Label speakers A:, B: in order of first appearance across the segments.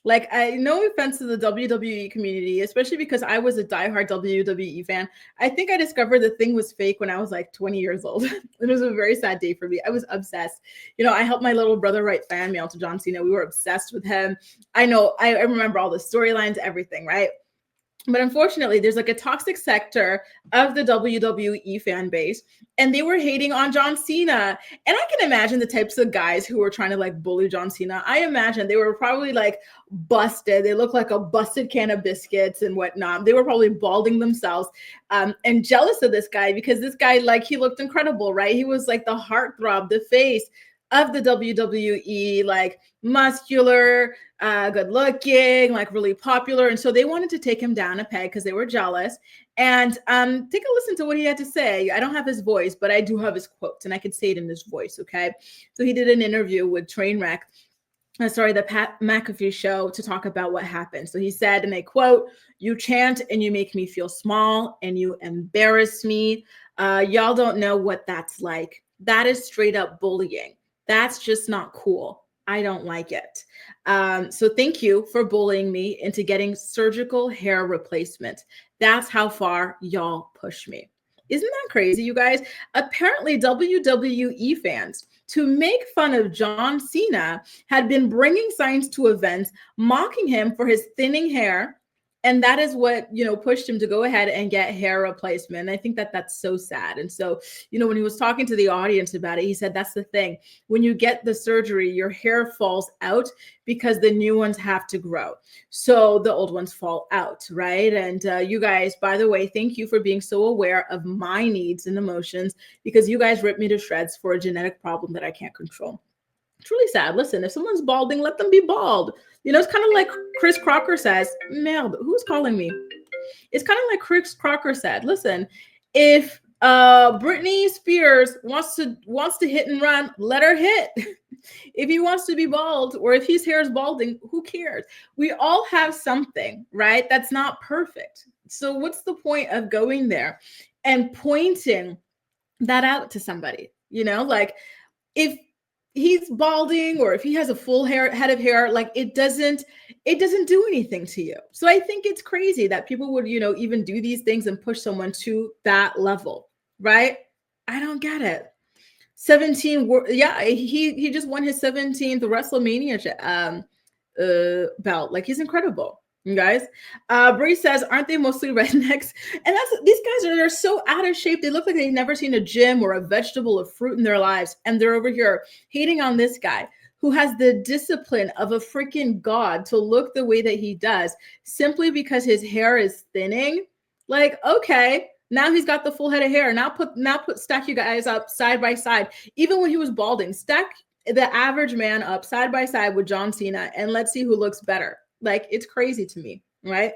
A: Like, no offense to the WWE community, especially because I was a diehard WWE fan. I think I discovered the thing was fake when I was like 20 years old. It was a very sad day for me. I was obsessed. I helped my little brother write fan mail to John Cena. We were obsessed with him. I know, I remember all the storylines, everything, right? But unfortunately, there's like a toxic sector of the WWE fan base, and they were hating on John Cena. And I can imagine the types of guys who were trying to like bully John Cena. I imagine they were probably like busted. They looked like a busted can of biscuits and whatnot. They were probably balding themselves, and jealous of this guy because this guy, like, he looked incredible, right? He was like the heartthrob, the face of the WWE, like muscular, good looking, like really popular. And so they wanted to take him down a peg because they were jealous. And take a listen to what he had to say. I don't have his voice, but I do have his quotes and I could say it in his voice. Okay. So he did an interview with Trainwreck, the Pat McAfee show, to talk about what happened. So he said, and I quote, "You chant and you make me feel small and you embarrass me. Y'all don't know what that's like. That is straight up bullying. That's just not cool. I don't like it. So thank you for bullying me into getting surgical hair replacement. That's how far y'all push me." Isn't that crazy, you guys? Apparently, WWE fans, to make fun of John Cena, had been bringing signs to events mocking him for his thinning hair. And that is what, pushed him to go ahead and get hair replacement. And I think that that's so sad. And so, when he was talking to the audience about it, he said, that's the thing. When you get the surgery, your hair falls out because the new ones have to grow. So the old ones fall out, right? And you guys, by the way, thank you for being so aware of my needs and emotions, because you guys rip me to shreds for a genetic problem that I can't control. It's really sad. Listen, if someone's balding, let them be bald. It's kind of like Chris Crocker says. Merde, who's calling me? It's kind of like Chris Crocker said. Listen, if Britney Spears wants to hit and run, let her hit. If he wants to be bald, or if his hair is balding, who cares? We all have something, right? That's not perfect. So what's the point of going there and pointing that out to somebody? Like, if he's balding or if he has a full head of hair, like, it doesn't do anything to you. So I think it's crazy that people would, even do these things and push someone to that level, right? I don't get it. 17, yeah, he just won his 17th WrestleMania belt. Like, he's incredible. You guys, Bree says, aren't they mostly rednecks? And these guys they're so out of shape. They look like they've never seen a gym or a vegetable or fruit in their lives. And they're over here hating on this guy who has the discipline of a freaking god to look the way that he does simply because his hair is thinning. Like, okay, now he's got the full head of hair. Now stack you guys up side by side. Even when he was balding, stack the average man up side by side with John Cena, and let's see who looks better. Like, it's crazy to me, right?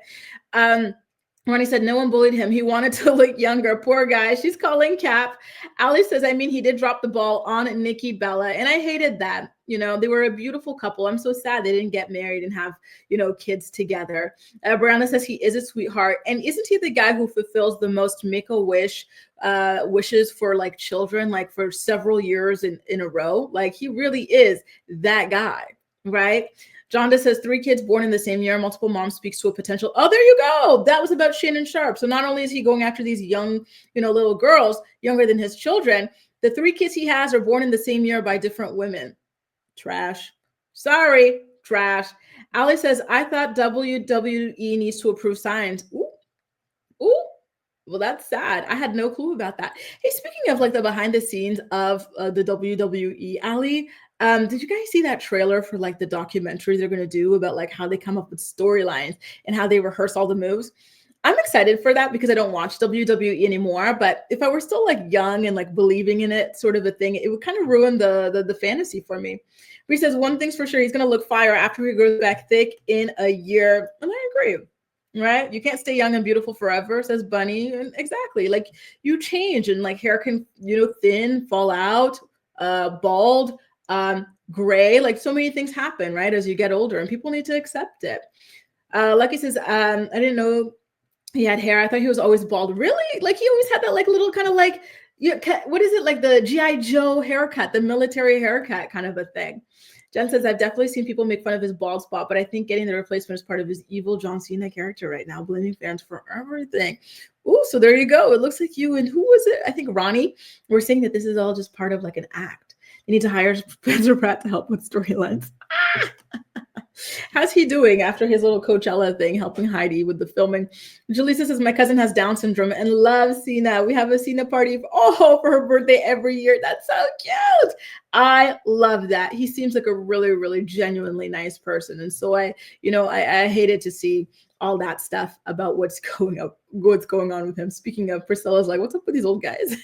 A: When he said no one bullied him, he wanted to look younger. Poor guy. She's calling Cap. Ali says, I mean, he did drop the ball on Nikki Bella, and I hated that. They were a beautiful couple. I'm so sad they didn't get married and have, kids together. Brianna says he is a sweetheart. And isn't he the guy who fulfills the most Make-A-Wish wishes for, like, children, like, for several years in a row? Like, he really is that guy, right? Jonda says 3 kids born in the same year, multiple moms, speaks to a potential. Oh, there you go. That was about Shannon Sharp. So not only is he going after these young, little girls, younger than his children, the 3 kids he has are born in the same year by different women. Trash. Sorry, trash. Ali says, I thought WWE needs to approve signs. Ooh. Well, that's sad. I had no clue about that. Hey, speaking of, like, the behind the scenes of the WWE, Ali, did you guys see that trailer for, like, the documentary they're going to do about, like, how they come up with storylines and how they rehearse all the moves? I'm excited for that because I don't watch WWE anymore. But if I were still, like, young and, like, believing in it, sort of a thing, it would kind of ruin the fantasy for me. Bree says, one thing's for sure, he's going to look fire after he grows back thick in a year. And I agree. Right? You can't stay young and beautiful forever, says Bunny. And exactly. Like, you change, and, like, hair can, thin, fall out, bald, gray. Like, so many things happen, right, as you get older, and people need to accept it. Lucky says, I didn't know he had hair. I thought he was always bald. Really? Like, he always had that, like, little kind of, like, what is it, like the G.I. Joe haircut, the military haircut kind of a thing. Jen says, I've definitely seen people make fun of his bald spot, but I think getting the replacement is part of his evil John Cena character right now, blaming fans for everything. Ooh, so there you go. It looks like you and who was it? I think Ronnie were saying that this is all just part of like an act. You need to hire Spencer Pratt to help with storylines. How's he doing after his little Coachella thing, helping Heidi with the filming? Jaleesa says, my cousin has Down syndrome and loves Cena. We have a Cena party for her birthday every year. That's so cute. I love that. He seems like a really, really genuinely nice person. And so I hated to see all that stuff about what's going on with him. Speaking of, Priscilla's like, what's up with these old guys?